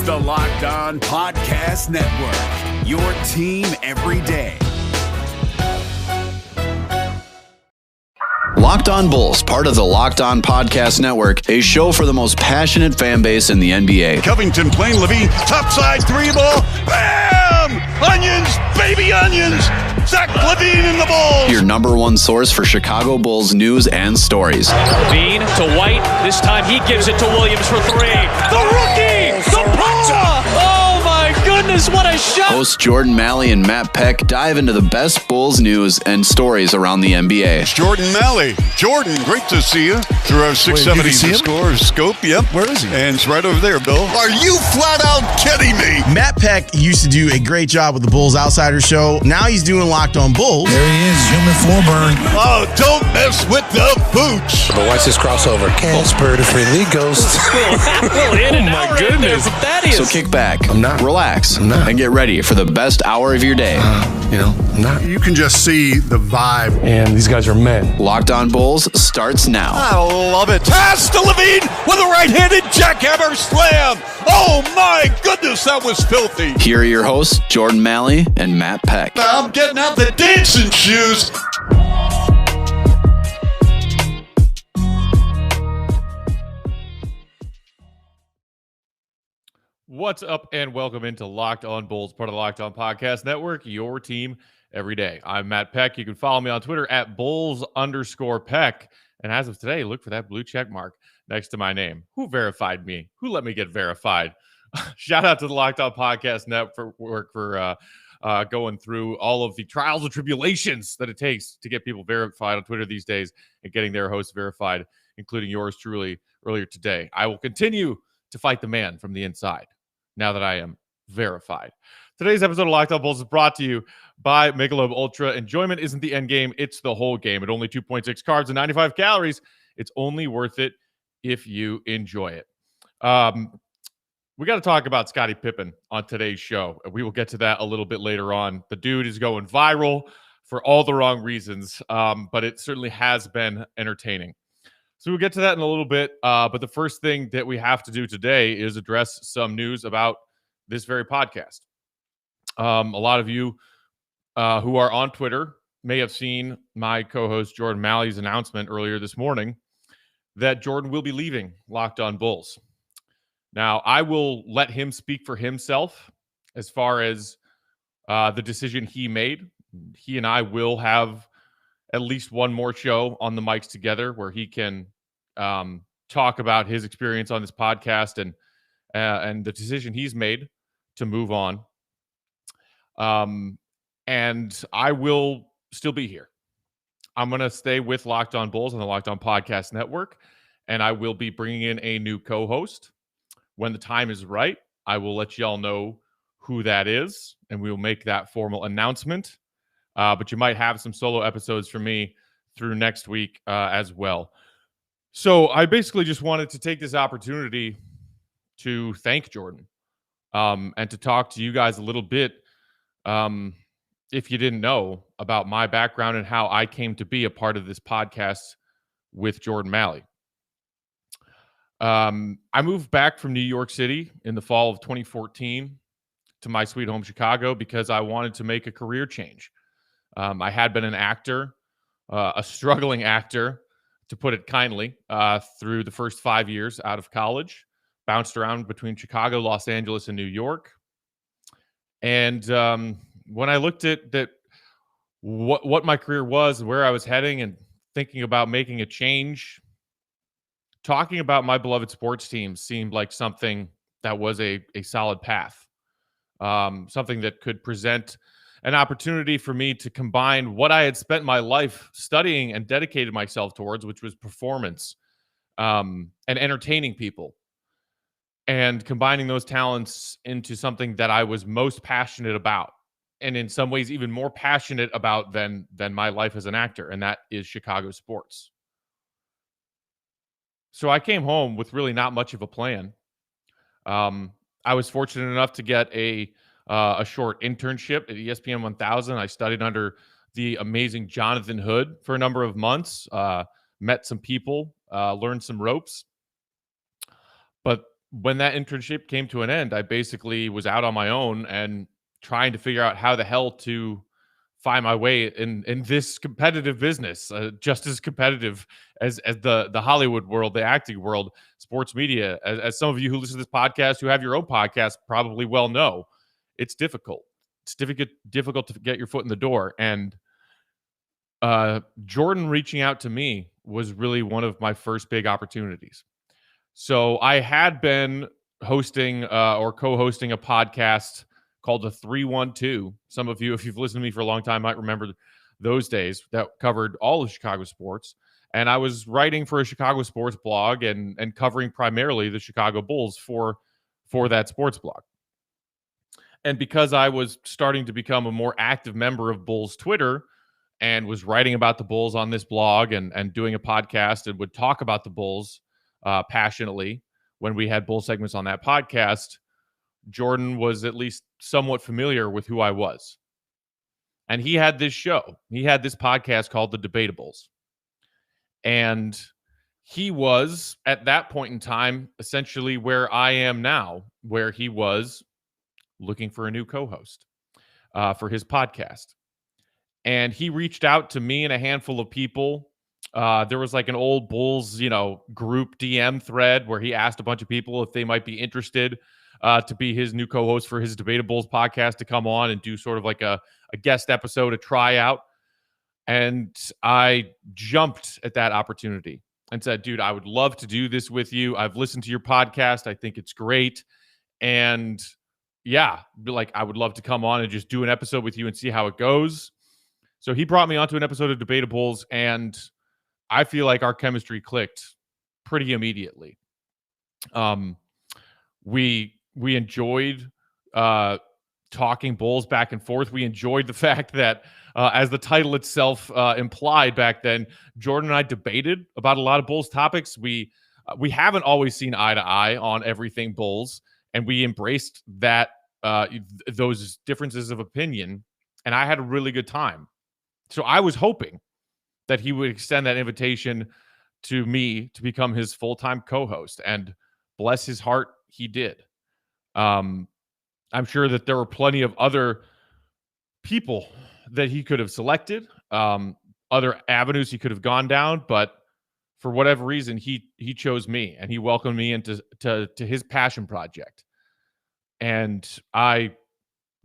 the Locked On Podcast Network, your team every day. Locked On Bulls, part of the Locked On Podcast Network, a show for the most passionate fan base in the NBA. Covington playing Levine, topside three ball, bam! Onions, baby onions! Zach LaVine in the Bulls! Your number one source for Chicago Bulls news and stories. LaVine to White, this time he gives it to Williams for three. The rookie! The Puma! Oh my goodness, what a shot! Hosts Jordan Maly and Matt Peck dive into the best Bulls news and stories around the NBA. It's Jordan Maly. Jordan, great to see you through our 670 The Score scope. Yep. Where is he? And it's right over there, Bill. Are you flat out kidding me? Matt Peck used to do a great job with the Bulls Outsider Show. Now he's doing Locked On Bulls. There he is, human floor burn. Oh, don't mess with the booch. But watch this crossover. Casper the Friendly Ghost. Well, in and out right there from Thaddeus. So kick back, relax, I'm not. and get ready for the best hour of your day. I'm not. You can just see the vibe. And these guys are men. Locked On Bulls starts now. I love it. Pass to Levine with a right-handed jackhammer slam. Oh, my goodness, that was filthy. Here are your hosts, Jordan Maly and Matt Peck. I'm getting out the dancing shoes. What's up and welcome into Locked On Bulls, part of the Locked On Podcast Network, your team every day. I'm Matt Peck. You can follow me on Twitter at Bulls_Peck. And as of today, look for that blue check mark next to my name. Who verified me? Who let me get verified? Shout out to the Locked On Podcast Network for going through all of the trials and tribulations that it takes to get people verified on Twitter these days and getting their hosts verified, including yours truly earlier today. I will continue to fight the man from the inside now that I am verified. Today's episode of Locked On Bulls is brought to you by Michelob Ultra. Enjoyment isn't the end game, it's the whole game. At only 2.6 carbs and 95 calories, it's only worth it if you enjoy it. We got to talk about Scottie Pippen on today's show. We will get to that a little bit later on. The dude is going viral for all the wrong reasons, but it certainly has been entertaining. So we'll get to that in a little bit. But the first thing that we have to do today is address some news about this very podcast. A lot of you who are on Twitter may have seen my co-host Jordan Maly's announcement earlier this morning that Jordan will be leaving Locked On Bulls. Now, I will let him speak for himself as far as the decision he made. He and I will have at least one more show on the mics together where he can talk about his experience on this podcast and the decision he's made to move on. And I will still be here. I'm going to stay with Locked On Bulls on the Locked On Podcast Network, and I will be bringing in a new co-host. When the time is right, I will let y'all know who that is, and we will make that formal announcement. But you might have some solo episodes from me through next week as well. So I basically just wanted to take this opportunity to thank Jordan and to talk to you guys a little bit, if you didn't know, about my background and how I came to be a part of this podcast with Jordan Maly. I moved back from New York City in the fall of 2014 to my sweet home, Chicago, because I wanted to make a career change. I had been an actor, a struggling actor, to put it kindly, through the first 5 years out of college, bounced around between Chicago, Los Angeles, and New York. And when I looked at that, what my career was and where I was heading and thinking about making a change, talking about my beloved sports team seemed like something that was a solid path, something that could present an opportunity for me to combine what I had spent my life studying and dedicated myself towards, which was performance and entertaining people, and combining those talents into something that I was most passionate about, and in some ways even more passionate about than my life as an actor, and that is Chicago sports. So I came home with really not much of a plan. I was fortunate enough to get a short internship at ESPN 1000. I studied under the amazing Jonathan Hood for a number of months, met some people, learned some ropes. But when that internship came to an end, I basically was out on my own and trying to figure out how the hell to find my way in this competitive business, just as competitive as the Hollywood world, the acting world, sports media. As some of you who listen to this podcast, who have your own podcast, probably well know, it's difficult. It's difficult to get your foot in the door. And Jordan reaching out to me was really one of my first big opportunities. So I had been hosting or co-hosting a podcast called the 312. Some of you, if you've listened to me for a long time, might remember those days that covered all of Chicago sports. And I was writing for a Chicago sports blog and covering primarily the Chicago Bulls for that sports blog. And because I was starting to become a more active member of Bulls Twitter and was writing about the Bulls on this blog and doing a podcast and would talk about the Bulls passionately when we had Bull segments on that podcast, Jordan was at least somewhat familiar with who I was. And he had this show. He had this podcast called The Debatables. And he was, at that point in time, essentially where I am now, where he was looking for a new co-host for his podcast. And he reached out to me and a handful of people. There was like an old Bulls, group DM thread where he asked a bunch of people if they might be interested to be his new co-host for his Debatables podcast, to come on and do sort of like a guest episode, a tryout. And I jumped at that opportunity and said, dude, I would love to do this with you. I've listened to your podcast. I think it's great. And yeah, like I would love to come on and just do an episode with you and see how it goes. So he brought me onto an episode of Debatables, and I feel like our chemistry clicked pretty immediately. We enjoyed talking Bulls back and forth. We enjoyed the fact that, as the title itself implied back then, Jordan and I debated about a lot of Bulls topics. We haven't always seen eye to eye on everything Bulls, and we embraced that those differences of opinion, and I had a really good time. So I was hoping that he would extend that invitation to me to become his full-time co-host, and bless his heart, he did. I'm sure that there were plenty of other people that he could have selected, other avenues he could have gone down, but for whatever reason, he chose me, and he welcomed me into his passion project. And I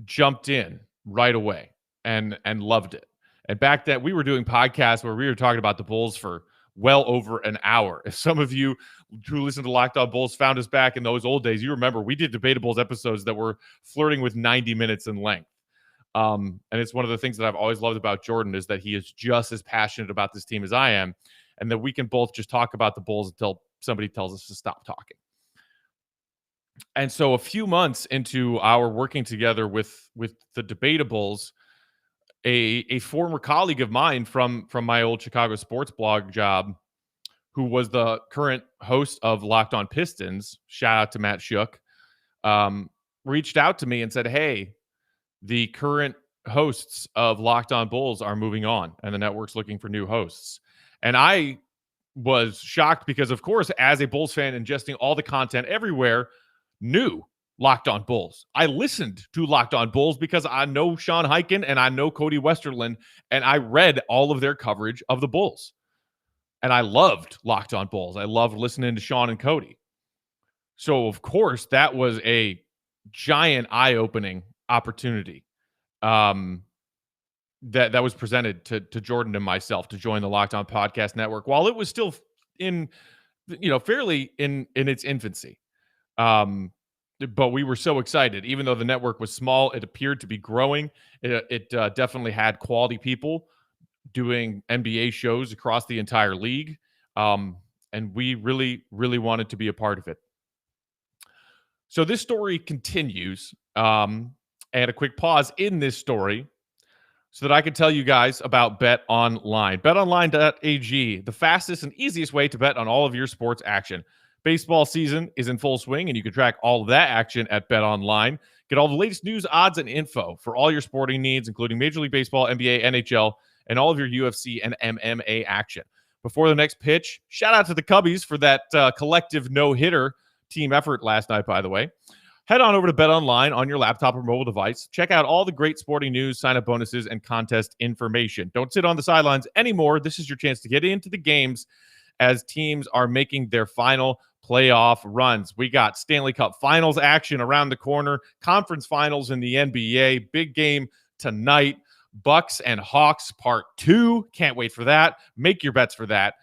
jumped in right away and loved it. And back then, we were doing podcasts where we were talking about the Bulls for well over an hour. If some of you who listen to Locked On Bulls found us back in those old days, you remember we did Debatables episodes that were flirting with 90 minutes in length. And it's one of the things that I've always loved about Jordan, is that he is just as passionate about this team as I am, and that we can both just talk about the Bulls until somebody tells us to stop talking. And so a few months into our working together with the Debatables, a former colleague of mine from my old Chicago sports blog job, who was the current host of Locked On Pistons, shout out to Matt Shook, reached out to me and said, hey, the current hosts of Locked On Bulls are moving on, and the network's looking for new hosts. And I was shocked because, of course, as a Bulls fan ingesting all the content everywhere, knew Locked On Bulls. I listened to Locked On Bulls because I know Sean Highkin and I know Cody Westerland, and I read all of their coverage of the Bulls. And I loved Locked On Bulls. I loved listening to Sean and Cody. So, of course, that was a giant eye-opening opportunity that was presented to Jordan and myself to join the Locked On Podcast Network while it was still in, fairly in its infancy. But we were so excited. Even though the network was small, it appeared to be growing. It definitely had quality people doing NBA shows across the entire league. And we really, really wanted to be a part of it. So this story continues. And a quick pause in this story so that I can tell you guys about BetOnline. BetOnline.ag, the fastest and easiest way to bet on all of your sports action. Baseball season is in full swing, and you can track all of that action at BetOnline. Get all the latest news, odds, and info for all your sporting needs, including Major League Baseball, NBA, NHL, and all of your UFC and MMA action. Before the next pitch, shout out to the Cubbies for that collective no-hitter team effort last night, by the way. Head on over to BetOnline on your laptop or mobile device. Check out all the great sporting news, sign-up bonuses, and contest information. Don't sit on the sidelines anymore. This is your chance to get into the games as teams are making their final playoff runs. We got Stanley Cup Finals action around the corner, conference finals in the NBA, big game tonight, Bucks and Hawks Part 2. Can't wait for that. Make your bets for that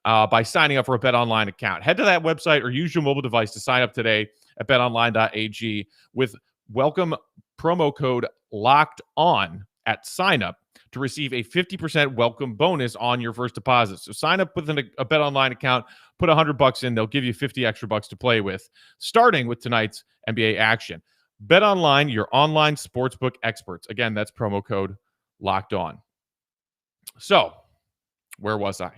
by signing up for a BetOnline account. Head to that website or use your mobile device to sign up today at betonline.ag with welcome promo code locked on at sign up to receive a 50% welcome bonus on your first deposit. So sign up with a BetOnline account, put $100 in, they'll give you 50 extra bucks to play with, starting with tonight's NBA action. BetOnline, your online sportsbook experts. Again, that's promo code locked on. So, where was I?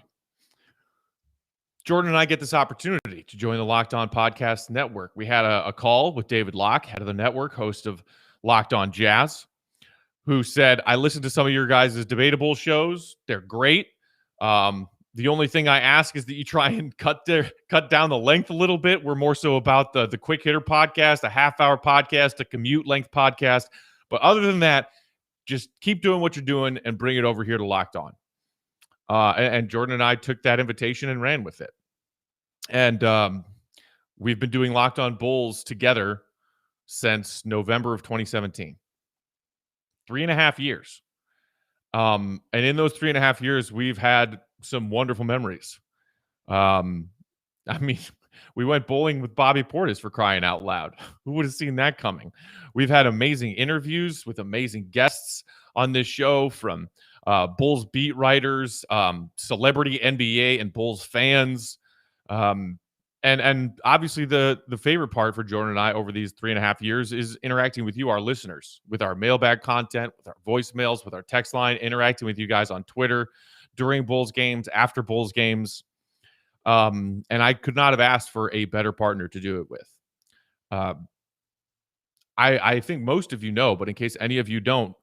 Jordan and I get this opportunity to join the Locked On Podcast Network. We had a call with David Locke, head of the network, host of Locked On Jazz, who said, I listened to some of your guys' debatable shows. They're great. The only thing I ask is that you try and cut down the length a little bit. We're more so about the quick hitter podcast, a half-hour podcast, a commute length podcast. But other than that, just keep doing what you're doing and bring it over here to Locked On. And Jordan and I took that invitation and ran with it. And we've been doing Locked On Bulls together since November of 2017. 3.5 years. And in those 3.5 years, we've had some wonderful memories. I mean, we went bowling with Bobby Portis, for crying out loud. Who would have seen that coming? We've had amazing interviews with amazing guests on this show, from Bulls beat writers, celebrity NBA and Bulls fans. And obviously the favorite part for Jordan and I over these 3.5 years is interacting with you, our listeners, with our mailbag content, with our voicemails, with our text line, interacting with you guys on Twitter during Bulls games, after Bulls games. And I could not have asked for a better partner to do it with. I think most of you know, but in case any of you don't,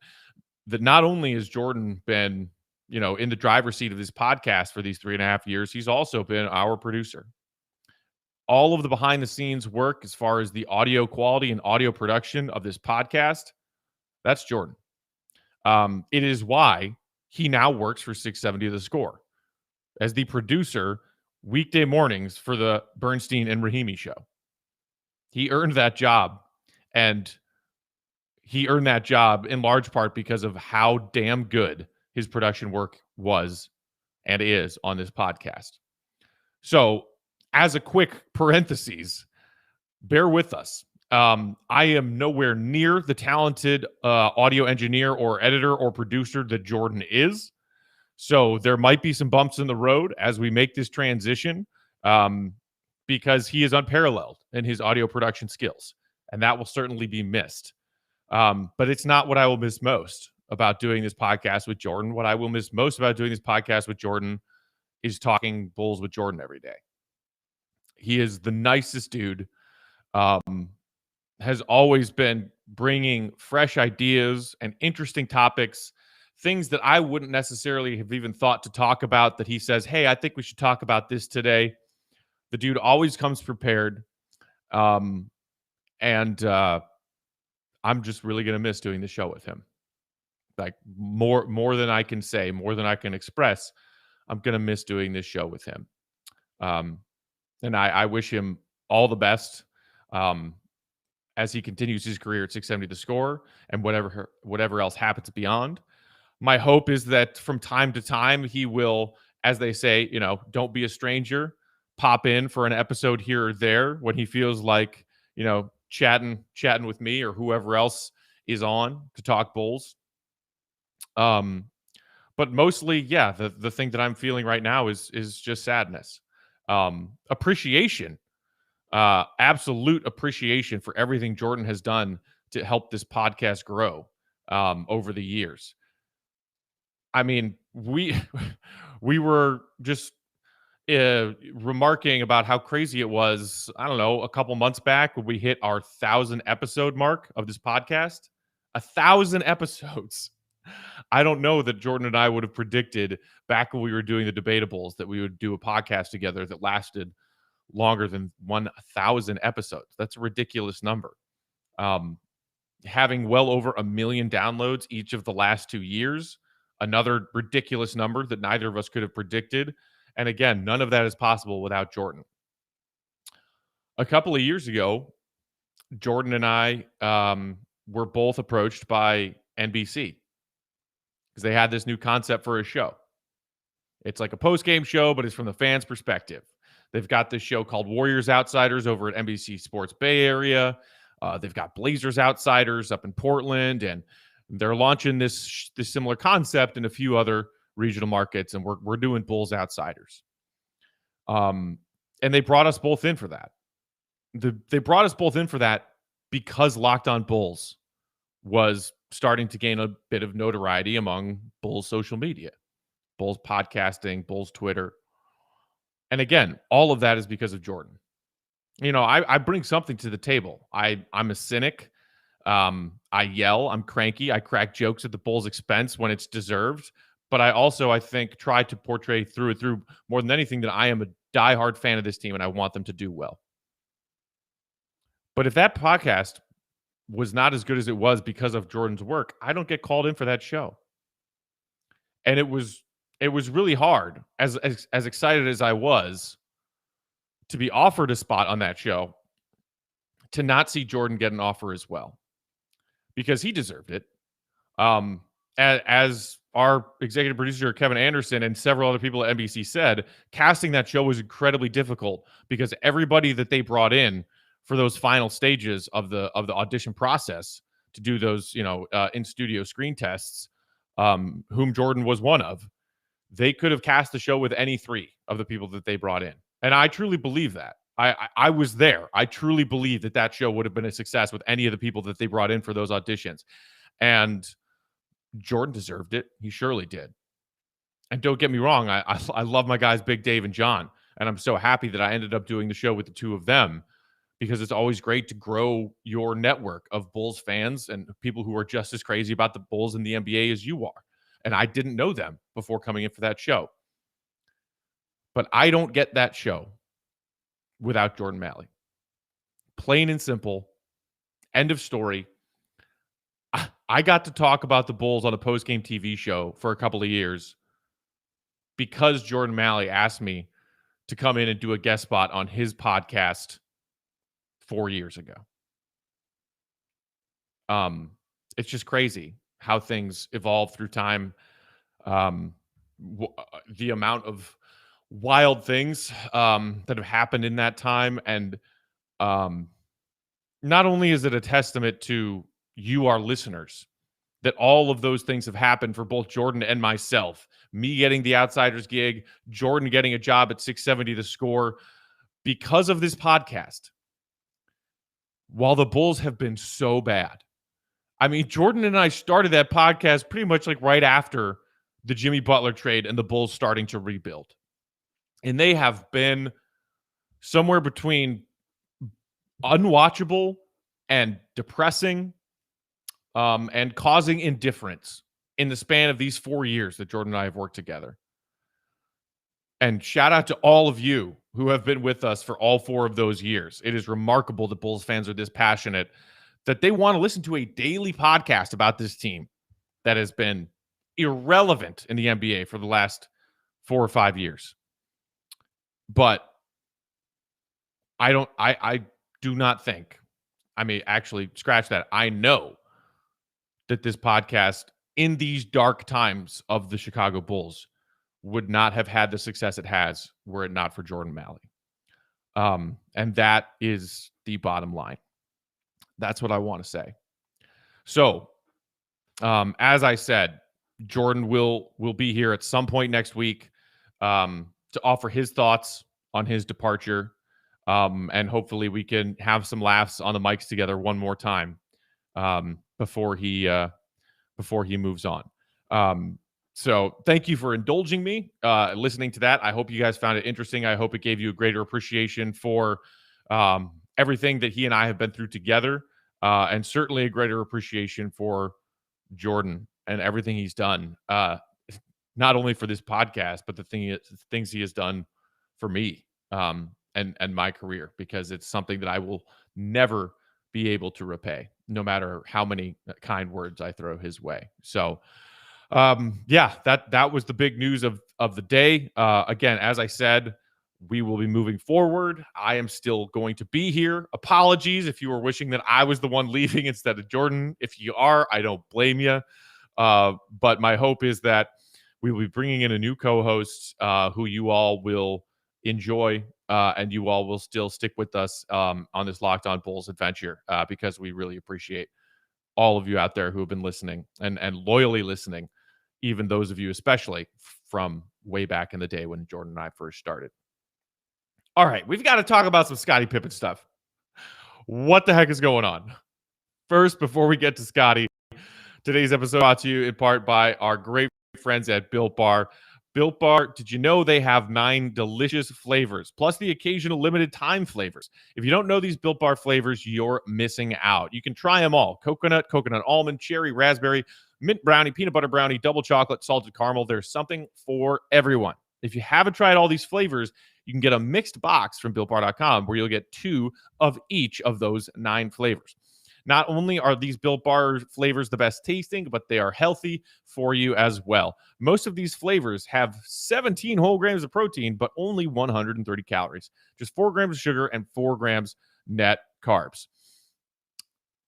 that not only has Jordan been, in the driver's seat of this podcast for these 3.5 years, he's also been our producer. All of the behind the scenes work as far as the audio quality and audio production of this podcast, that's Jordan. It is why he now works for 670 The Score as the producer weekday mornings for the Bernstein and Rahimi show. He earned that job, and he earned that job in large part because of how damn good his production work was and is on this podcast. So, as a quick parenthesis, bear with us. I am nowhere near the talented audio engineer or editor or producer that Jordan is. So there might be some bumps in the road as we make this transition, because he is unparalleled in his audio production skills, and that will certainly be missed. But it's not what I will miss most about doing this podcast with Jordan. What I will miss most about doing this podcast with Jordan is talking Bulls with Jordan every day. He is the nicest dude, has always been bringing fresh ideas and interesting topics, things that I wouldn't necessarily have even thought to talk about, that he says, hey, I think we should talk about this today. The dude always comes prepared. And I'm just really going to miss doing the show with him. Like more than I can say, more than I can express. I'm going to miss doing this show with him. And I wish him all the best as he continues his career at 670 The Score and whatever else happens beyond. My hope is that from time to time he will, as they say, don't be a stranger, pop in for an episode here or there when he feels like, chatting with me or whoever else is on to talk Bulls. But mostly, yeah, the thing that I'm feeling right now is just sadness. Appreciation, absolute appreciation for everything Jordan has done to help this podcast grow over the years. I mean, we were just remarking about how crazy it was, I don't know, a couple months back when we hit our 1,000 episode mark of this podcast. 1,000 episodes. I don't know that Jordan and I would have predicted back when we were doing the debatables that we would do a podcast together that lasted longer than 1,000 episodes. That's a ridiculous number. Having well over 1 million downloads each of the last 2 years, another ridiculous number that neither of us could have predicted. And again, none of that is possible without Jordan. A couple of years ago, Jordan and I were both approached by NBC because they had this new concept for a show. It's like a post-game show, but it's from the fans' perspective. They've got this show called Warriors Outsiders over at NBC Sports Bay Area. They've got Blazers Outsiders up in Portland, and they're launching this similar concept in a few other regional markets, and we're doing Bulls Outsiders. And they brought us both in for that. They brought us both in for that because Locked On Bulls was starting to gain a bit of notoriety among Bulls social media, Bulls podcasting, Bulls Twitter. And again, all of that is because of Jordan. You know, I bring something to the table. I'm a cynic. I yell. I'm cranky. I crack jokes at the Bulls' expense when it's deserved. But I also, I think, try to portray through more than anything that I am a diehard fan of this team and I want them to do well. But if that podcast was not as good as it was because of Jordan's work, I don't get called in for that show. And it was really hard, as excited as I was to be offered a spot on that show, to not see Jordan get an offer as well, because he deserved it. As our executive producer, Kevin Anderson, and several other people at NBC said, casting that show was incredibly difficult because everybody that they brought in for those final stages of the audition process to do those, in-studio screen tests, whom Jordan was one of, they could have cast the show with any three of the people that they brought in. And I truly believe that. I was there. I truly believe that show would have been a success with any of the people that they brought in for those auditions. And Jordan deserved it. He surely did. And don't get me wrong, I love my guys, Big Dave and John. And I'm so happy that I ended up doing the show with the two of them, because it's always great to grow your network of Bulls fans and people who are just as crazy about the Bulls and the NBA as you are. And I didn't know them before coming in for that show. But I don't get that show without Jordan Maly. Plain and simple. End of story. I got to talk about the Bulls on a post-game TV show for a couple of years because Jordan Maly asked me to come in and do a guest spot on his podcast 4 years ago. It's just crazy how things evolve through time. The amount of wild things that have happened in that time. And not only is it a testament to you, our listeners, that all of those things have happened for both Jordan and myself. Me getting the Outsiders gig, Jordan getting a job at 670 The Score, because of this podcast. While the Bulls have been so bad. I mean, Jordan and I started that podcast pretty much like right after the Jimmy Butler trade and the Bulls starting to rebuild. And they have been somewhere between unwatchable and depressing, and causing indifference in the span of these 4 years that Jordan and I have worked together. And shout out to all of you who have been with us for all 4 of those years. It is remarkable that Bulls fans are this passionate that they want to listen to a daily podcast about this team that has been irrelevant in the NBA for the last 4 or 5 years. But I do not think, I mean, actually scratch that. I know that this podcast in these dark times of the Chicago Bulls would not have had the success it has were it not for Jordan Maly. And that is the bottom line. That's what I want to say. So, as I said, Jordan will be here at some point next week to offer his thoughts on his departure. And hopefully we can have some laughs on the mics together one more time before he moves on. So thank you for indulging me listening to that. I hope you guys found it interesting. I hope it gave you a greater appreciation for everything that he and I have been through together, and certainly a greater appreciation for Jordan and everything he's done, not only for this podcast, but the things he has done for me. and my career, because it's something that I will never be able to repay, no matter how many kind words I throw his way. So, that was the big news of the day. Again, as I said, we will be moving forward. I am still going to be here. Apologies if you were wishing that I was the one leaving instead of Jordan. If you are, I don't blame you. But my hope is that we will be bringing in a new co-host who you all will enjoy, and you all will still stick with us on this Locked On Bulls adventure, because we really appreciate all of you out there who have been listening and loyally listening, even those of you especially from way back in the day when Jordan and I first started. All right, we've got to talk about some Scottie Pippen stuff. What the heck is going on? First, before we get to Scottie, today's episode brought to you in part by our great friends at Built Bar. Built Bar, did you know they have 9 delicious flavors, plus the occasional limited time flavors? If you don't know these Built Bar flavors, you're missing out. You can try them all. Coconut, coconut almond, cherry, raspberry, mint brownie, peanut butter brownie, double chocolate, salted caramel. There's something for everyone. If you haven't tried all these flavors, you can get a mixed box from BuiltBar.com where you'll get 2 of each of those 9 flavors. Not only are these Built Bar flavors the best tasting, but they are healthy for you as well. Most of these flavors have 17 whole grams of protein, but only 130 calories. Just 4 grams of sugar and 4 grams net carbs.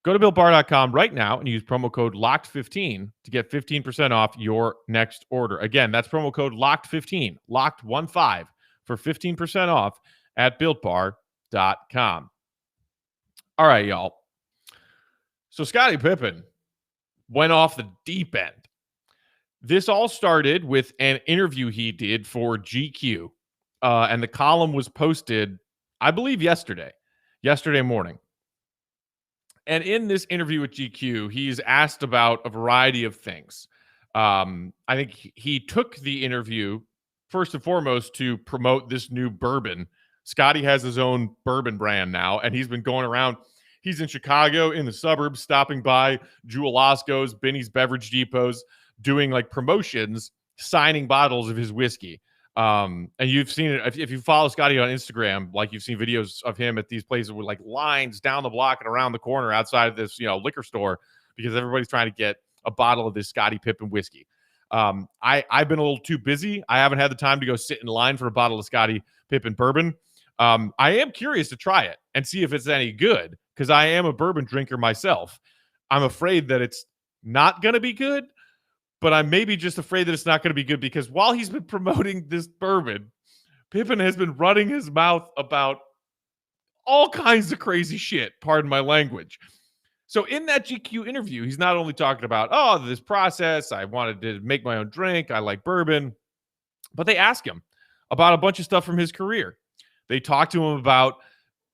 Go to BuiltBar.com right now and use promo code LOCKED15 to get 15% off your next order. Again, that's promo code LOCKED15, LOCKED15, for 15% off at BuiltBar.com. All right, y'all. So Scottie Pippen went off the deep end. This all started with an interview he did for GQ, and the column was posted, I believe, yesterday morning. And in this interview with GQ, he's asked about a variety of things. I think he took the interview, first and foremost, to promote this new bourbon. Scottie has his own bourbon brand now, and he's been going around. He's in Chicago, in the suburbs, stopping by Jewel Osco's, Benny's Beverage Depots, doing like promotions, signing bottles of his whiskey. And you've seen it if you follow Scottie on Instagram, like you've seen videos of him at these places with like lines down the block and around the corner outside of this, liquor store, because everybody's trying to get a bottle of this Scottie Pippen whiskey. I've been a little too busy. I haven't had the time to go sit in line for a bottle of Scottie Pippen bourbon. I am curious to try it and see if it's any good, because I am a bourbon drinker myself. I'm afraid that it's not going to be good, but I'm maybe just afraid that it's not going to be good because while he's been promoting this bourbon, Pippen has been running his mouth about all kinds of crazy shit, pardon my language. So in that GQ interview, he's not only talking about, this process, I wanted to make my own drink, I like bourbon, but they ask him about a bunch of stuff from his career. They talk to him about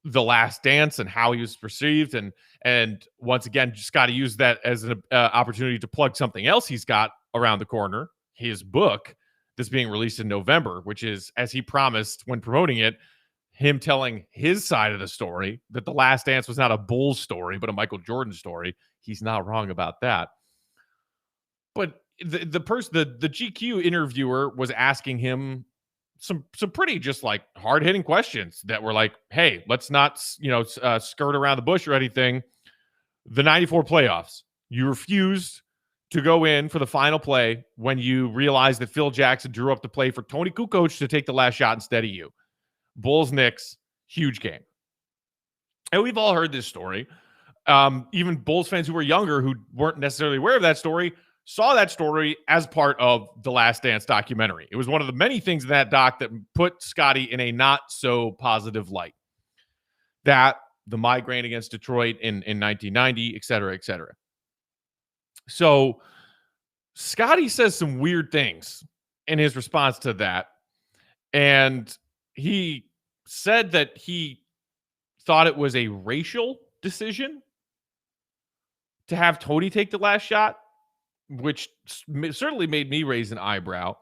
The Last Dance and how he was perceived. And once again, Scottie used that as an opportunity to plug something else he's got around the corner, his book that's being released in November, which is, as he promised when promoting it, him telling his side of the story, that The Last Dance was not a Bulls story, but a Michael Jordan story. He's not wrong about that. But the GQ interviewer was asking him some pretty just like hard-hitting questions that were like, hey, let's not, skirt around the bush or anything. The 94 playoffs, you refused to go in for the final play when you realized that Phil Jackson drew up the play for Tony Kukoc to take the last shot instead of you. Bulls-Knicks, huge game. And we've all heard this story. Even Bulls fans who were younger, who weren't necessarily aware of that story, saw that story as part of the Last Dance documentary. It was one of the many things in that doc that put Scottie in a not so positive light. That, the migraine against Detroit in 1990, et cetera, et cetera. So Scottie says some weird things in his response to that. And he said that he thought it was a racial decision to have Tony take the last shot, which certainly made me raise an eyebrow.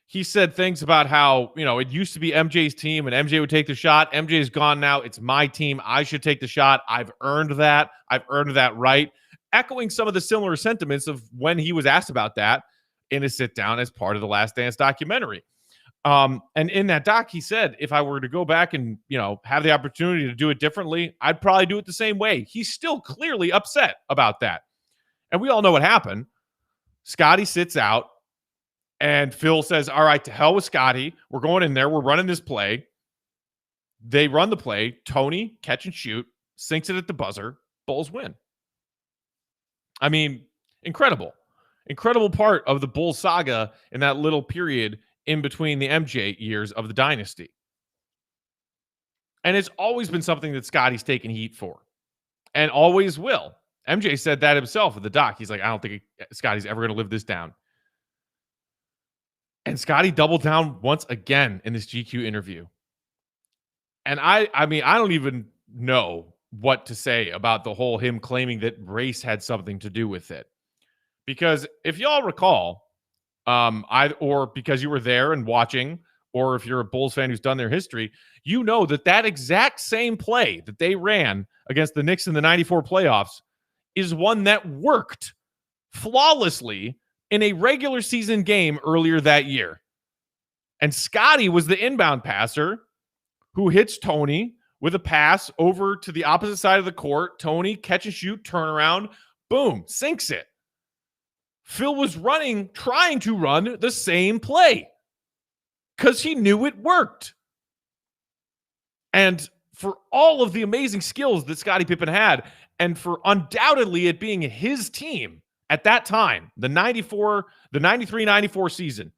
He said things about how, it used to be MJ's team and MJ would take the shot. MJ's gone now. It's my team. I should take the shot. I've earned that. I've earned that right. Echoing some of the similar sentiments of when he was asked about that in a sit down as part of the Last Dance documentary. And in that doc, he said, if I were to go back and, have the opportunity to do it differently, I'd probably do it the same way. He's still clearly upset about that. And we all know what happened. Scottie sits out and Phil says, all right, to hell with Scottie. We're going in there. We're running this play. They run the play. Tony, catch and shoot, sinks it at the buzzer. Bulls win. I mean, incredible. Incredible part of the Bulls saga in that little period in between the MJ years of the dynasty. And it's always been something that Scottie's taken heat for and always will. MJ said that himself in the doc. He's like, I don't think Scottie's ever going to live this down. And Scottie doubled down once again in this GQ interview. And I mean, I don't even know what to say about the whole him claiming that race had something to do with it. Because if y'all recall, or because you were there and watching, or if you're a Bulls fan who's done their history, you know that exact same play that they ran against the Knicks in the 94 playoffs is one that worked flawlessly in a regular season game earlier that year. And Scottie was the inbound passer who hits Tony with a pass over to the opposite side of the court. Tony, catch and shoot, turnaround, boom, sinks it. Phil was trying to run the same play because he knew it worked. And for all of the amazing skills that Scottie Pippen had, and for undoubtedly it being his team at that time, the 93-94 season,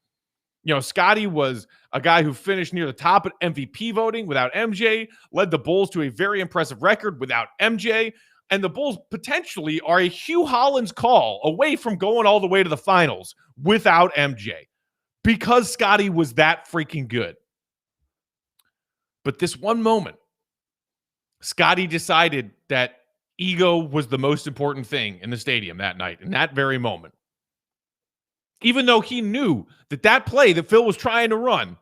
Scottie was a guy who finished near the top of MVP voting without MJ, led the Bulls to a very impressive record without MJ, and the Bulls potentially are a Hugh Hollins call away from going all the way to the finals without MJ because Scottie was that freaking good. But this one moment, Scottie decided that ego was the most important thing in the stadium that night, in that very moment. Even though he knew that play that Phil was trying to run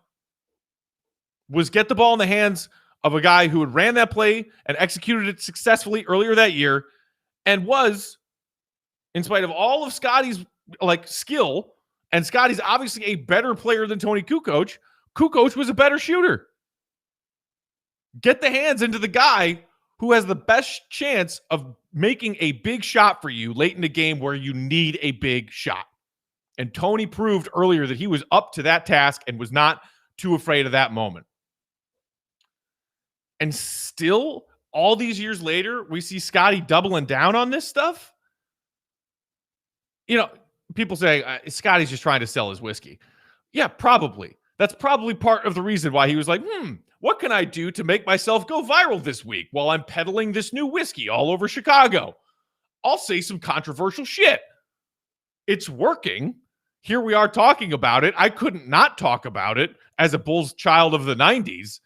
was get the ball in the hands of a guy who had ran that play and executed it successfully earlier that year and was, in spite of all of Scottie's skill, and Scottie's obviously a better player than Tony Kukoc, Kukoc was a better shooter. Get the hands into the guy who has the best chance of making a big shot for you late in the game where you need a big shot. And Tony proved earlier that he was up to that task and was not too afraid of that moment. And still, all these years later, we see Scottie doubling down on this stuff. People say Scottie's just trying to sell his whiskey. Yeah, probably. That's probably part of the reason why he was like, what can I do to make myself go viral this week while I'm peddling this new whiskey all over Chicago? I'll say some controversial shit. It's working. Here we are talking about it. I couldn't not talk about it as a Bulls child of the 90s.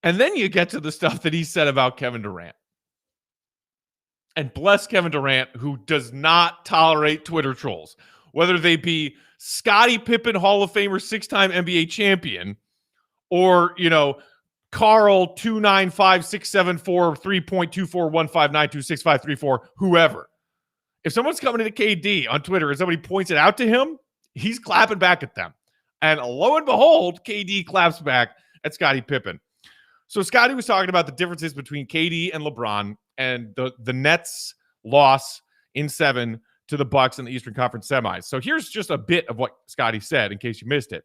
And then you get to the stuff that he said about Kevin Durant. And bless Kevin Durant, who does not tolerate Twitter trolls, whether they be Scottie Pippen, Hall of Famer, 6-time NBA champion, or, Carl 295-674 3.2415926534, whoever. If someone's coming into KD on Twitter and somebody points it out to him, he's clapping back at them. And lo and behold, KD claps back at Scottie Pippen. So Scottie was talking about the differences between KD and LeBron and the Nets' loss in 7 to the Bucks in the Eastern Conference semis. So here's just a bit of what Scottie said in case you missed it.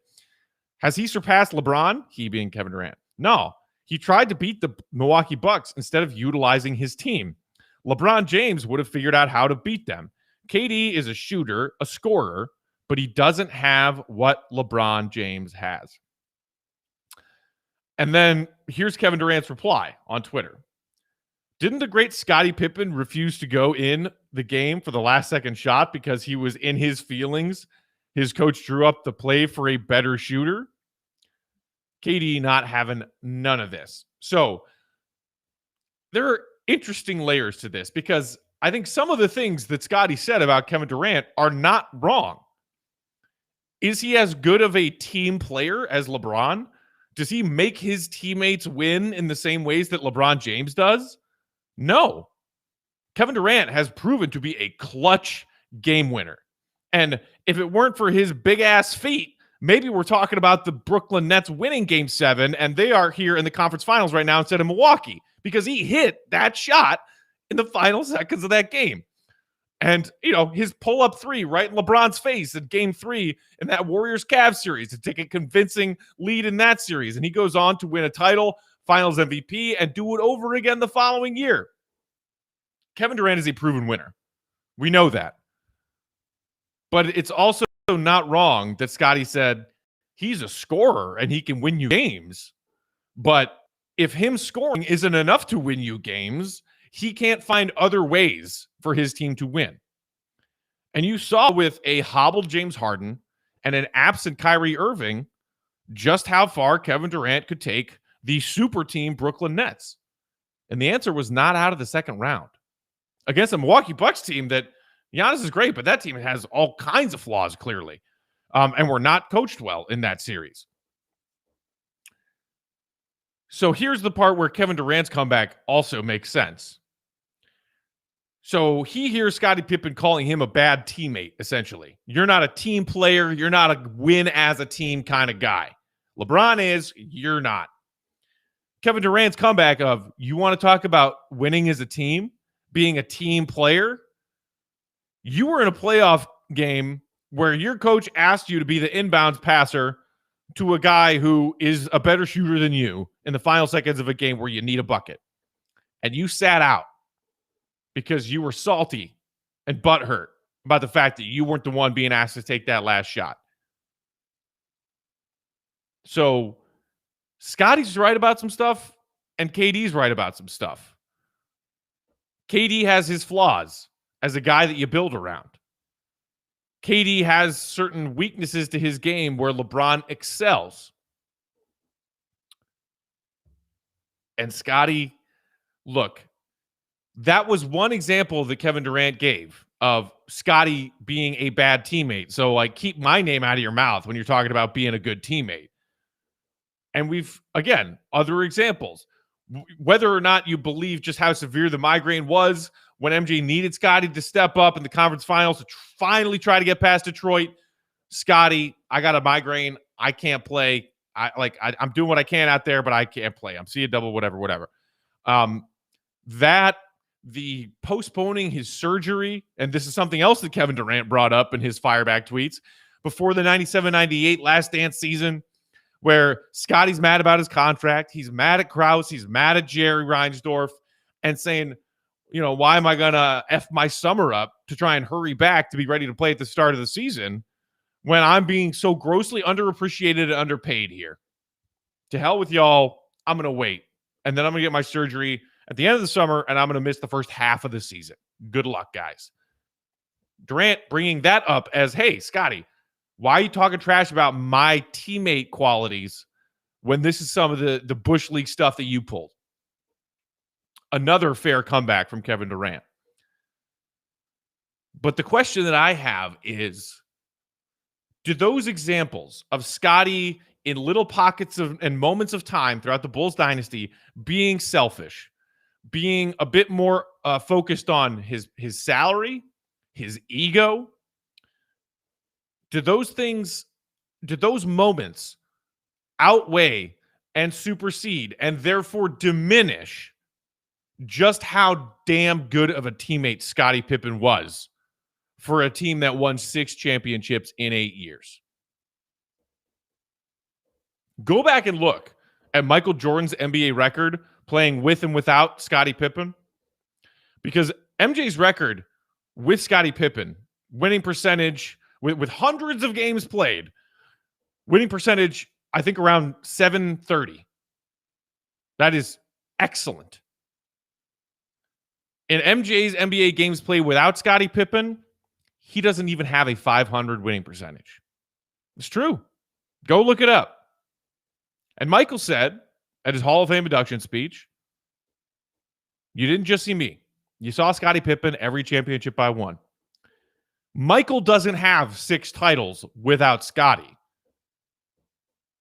Has he surpassed LeBron? He being Kevin Durant. No. He tried to beat the Milwaukee Bucks instead of utilizing his team. LeBron James would have figured out how to beat them. KD is a shooter, a scorer, but he doesn't have what LeBron James has. And then here's Kevin Durant's reply on Twitter. Didn't the great Scottie Pippen refuse to go in the game for the last second shot because he was in his feelings? His coach drew up the play for a better shooter. KD not having none of this. So there are interesting layers to this because I think some of the things that Scottie said about Kevin Durant are not wrong. Is he as good of a team player as LeBron? Does he make his teammates win in the same ways that LeBron James does? No. Kevin Durant has proven to be a clutch game winner. And if it weren't for his big-ass feet maybe we're talking about the Brooklyn Nets winning Game 7, and they are here in the conference finals right now instead of Milwaukee, because he hit that shot in the final seconds of that game. And, his pull-up three right in LeBron's face in Game 3 in that Warriors-Cavs series to take a convincing lead in that series. And he goes on to win a title, Finals MVP, and do it over again the following year. Kevin Durant is a proven winner. We know that. But it's also not wrong that Scottie said he's a scorer and he can win you games. But if him scoring isn't enough to win you games, he can't find other ways for his team to win. And you saw with a hobbled James Harden and an absent Kyrie Irving just how far Kevin Durant could take the super team Brooklyn Nets. And the answer was not out of the second round. Against a Milwaukee Bucks team that Giannis is great, but that team has all kinds of flaws, clearly. And were not coached well in that series. So here's the part where Kevin Durant's comeback also makes sense. So he hears Scottie Pippen calling him a bad teammate, essentially. You're not a team player. You're not a win as a team kind of guy. LeBron is, you're not. Kevin Durant's comeback of, you want to talk about winning as a team, being a team player? You were in a playoff game where your coach asked you to be the inbounds passer to a guy who is a better shooter than you in the final seconds of a game where you need a bucket. And you sat out because you were salty and butthurt about the fact that you weren't the one being asked to take that last shot. So Scottie's right about some stuff, and KD's right about some stuff. KD has his flaws as a guy that you build around. KD has certain weaknesses to his game where LeBron excels. And Scottie, look, that was one example that Kevin Durant gave of Scottie being a bad teammate. So, keep my name out of your mouth when you're talking about being a good teammate. And we've, again, other examples. Whether or not you believe just how severe the migraine was when MJ needed Scottie to step up in the conference finals to finally try to get past Detroit. Scottie, I got a migraine. I can't play. I'm doing what I can out there, but I can't play. I'm seeing double, whatever. That the postponing his surgery, and this is something else that Kevin Durant brought up in his fireback tweets before the 97-98 Last Dance season, where Scottie's mad about his contract. He's mad at Krause. He's mad at Jerry Reinsdorf and saying, why am I going to F my summer up to try and hurry back to be ready to play at the start of the season when I'm being so grossly underappreciated and underpaid here? To hell with y'all. I'm going to wait. And then I'm going to get my surgery at the end of the summer, and I'm going to miss the first half of the season. Good luck, guys. Durant bringing that up as, hey, Scottie, why are you talking trash about my teammate qualities when this is some of the Bush League stuff that you pulled? Another fair comeback from Kevin Durant. But the question that I have is, do those examples of Scottie in little pockets of and moments of time throughout the Bulls dynasty being selfish, being a bit more focused on his salary, his ego, do those moments outweigh and supersede and therefore diminish just how damn good of a teammate Scottie Pippen was for a team that won 6 championships in 8 years? Go back and look at Michael Jordan's NBA record playing with and without Scottie Pippen, because MJ's record with Scottie Pippen, winning percentage with hundreds of games played, winning percentage, I think around 730. That is excellent. In MJ's NBA games played without Scottie Pippen, he doesn't even have a 500 winning percentage. It's true. Go look it up. And Michael said at his Hall of Fame induction speech, you didn't just see me. You saw Scottie Pippen every championship I won. Michael doesn't have 6 titles without Scottie.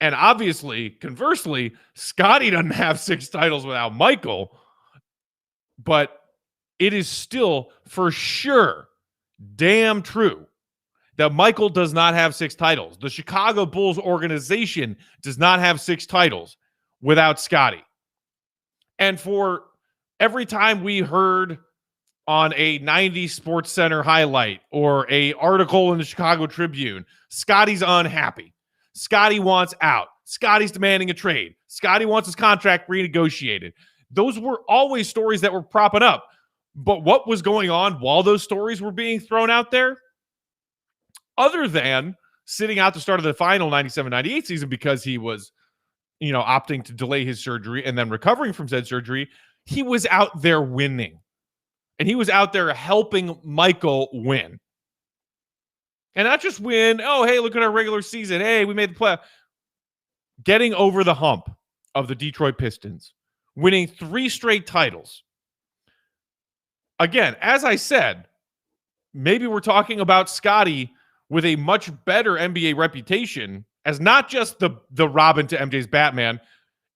And obviously, conversely, Scottie doesn't have 6 titles without Michael. But it is still for sure damn true that Michael does not have 6 titles. The Chicago Bulls organization does not have 6 titles without Scottie. And for every time we heard on a 90s Sports Center highlight or a article in the Chicago Tribune, Scottie's unhappy. Scottie wants out. Scottie's demanding a trade. Scottie wants his contract renegotiated. Those were always stories that were propping up. But what was going on while those stories were being thrown out there? Other than sitting out the start of the final 97-98 season because he was, opting to delay his surgery and then recovering from said surgery, he was out there winning. And he was out there helping Michael win. And not just win, oh, hey, look at our regular season. Hey, we made the play. Getting over the hump of the Detroit Pistons. Winning 3 straight titles. Again, as I said, maybe we're talking about Scottie with a much better NBA reputation as not just the Robin to MJ's Batman.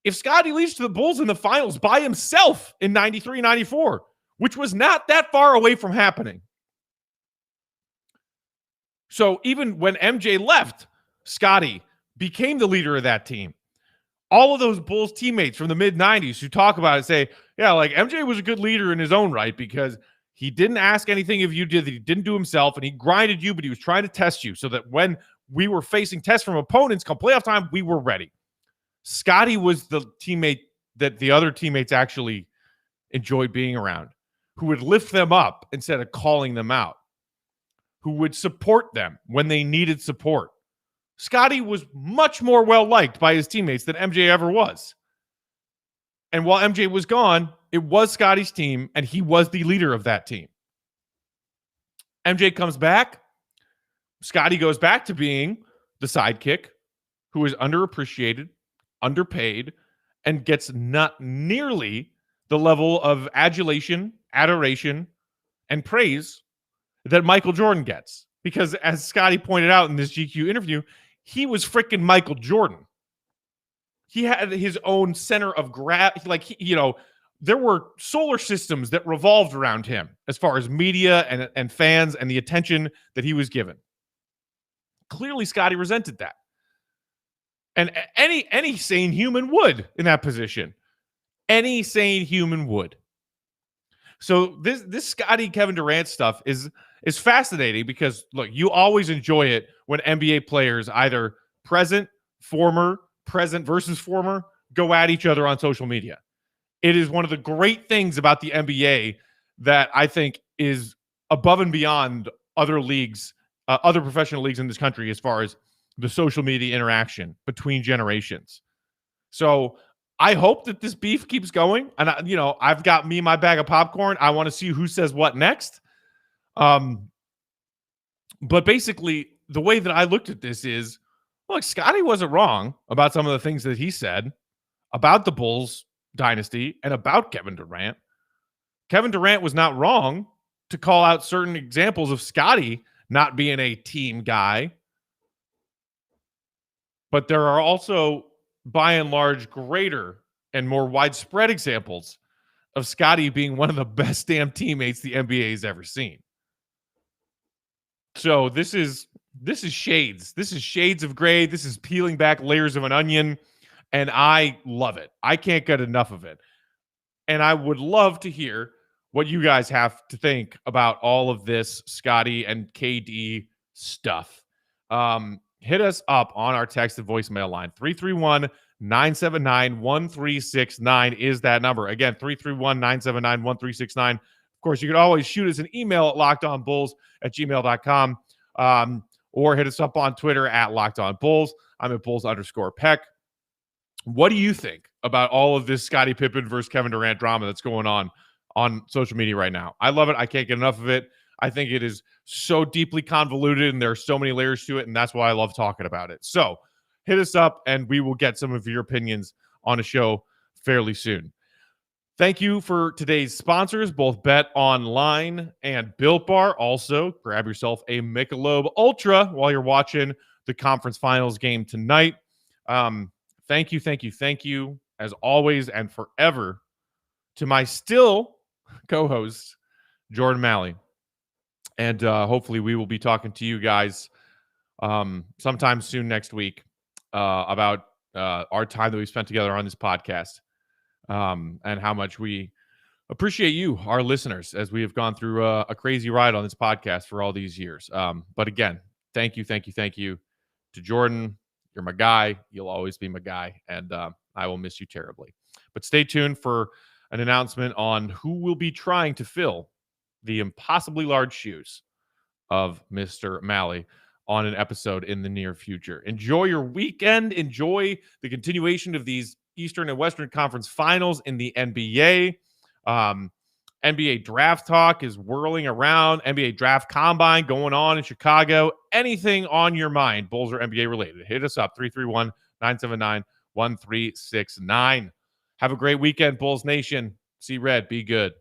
If Scottie leads to the Bulls in the finals by himself in 93-94, which was not that far away from happening. So even when MJ left, Scottie became the leader of that team. All of those Bulls teammates from the mid-90s who talk about it say, yeah, like MJ was a good leader in his own right because he didn't ask anything of you that he didn't do himself, and he grinded you, but he was trying to test you so that when we were facing tests from opponents come playoff time, we were ready. Scottie was the teammate that the other teammates actually enjoyed being around, who would lift them up instead of calling them out, who would support them when they needed support. Scottie was much more well-liked by his teammates than MJ ever was. And while MJ was gone, it was Scottie's team, and he was the leader of that team. MJ comes back. Scottie goes back to being the sidekick who is underappreciated, underpaid, and gets not nearly the level of adulation, adoration, and praise that Michael Jordan gets. Because as Scottie pointed out in this GQ interview, he was freaking Michael Jordan. He had his own center of gravity. There were solar systems that revolved around him as far as media and fans and the attention that he was given. Clearly, Scottie resented that. And any sane human would in that position. Any sane human would. So this Scottie Kevin Durant stuff is fascinating because, look, you always enjoy it when NBA players, either present versus former, go at each other on social media. It is one of the great things about the NBA that I think is above and beyond other leagues, other professional leagues in this country as far as the social media interaction between generations. So I hope that this beef keeps going. And, I've got me my bag of popcorn. I want to see who says what next. But basically, the way that I looked at this is, look, Scottie wasn't wrong about some of the things that he said about the Bulls dynasty and about Kevin Durant. Kevin Durant was not wrong to call out certain examples of Scottie not being a team guy. But there are also, by and large, greater and more widespread examples of Scottie being one of the best damn teammates the NBA has ever seen. So this is shades. This is shades of gray. This is peeling back layers of an onion, and I love it. I can't get enough of it. And I would love to hear what you guys have to think about all of this Scottie and KD stuff. Hit us up on our text and voicemail line. 331-979-1369 is that number. Again, 331-979-1369. Of course, you can always shoot us an email at lockedonbulls@gmail.com, or hit us up on Twitter at lockedonbulls. I'm at Bulls_Peck. What do you think about all of this Scottie Pippen versus Kevin Durant drama that's going on social media right now? I love it. I can't get enough of it. I think it is so deeply convoluted, and there are so many layers to it, and that's why I love talking about it. So hit us up, and we will get some of your opinions on a show fairly soon. Thank you for today's sponsors, both BetOnline and Built Bar. Also, grab yourself a Michelob Ultra while you're watching the conference finals game tonight. Thank you, as always and forever, to my still co-host, Jordan Maly. And hopefully we will be talking to you guys sometime soon next week about our time that we spent together on this podcast and how much we appreciate you, our listeners, as we have gone through a crazy ride on this podcast for all these years. But again, thank you to Jordan. You're my guy. You'll always be my guy. And I will miss you terribly. But stay tuned for an announcement on who will be trying to fill the impossibly large shoes of Mr. Maly on an episode in the near future. Enjoy your weekend. Enjoy the continuation of these Eastern and Western Conference finals in the NBA. NBA draft talk is whirling around. NBA draft combine going on in Chicago. Anything on your mind, Bulls or NBA related, hit us up, 331-979-1369. Have a great weekend, Bulls Nation. See red. Be good.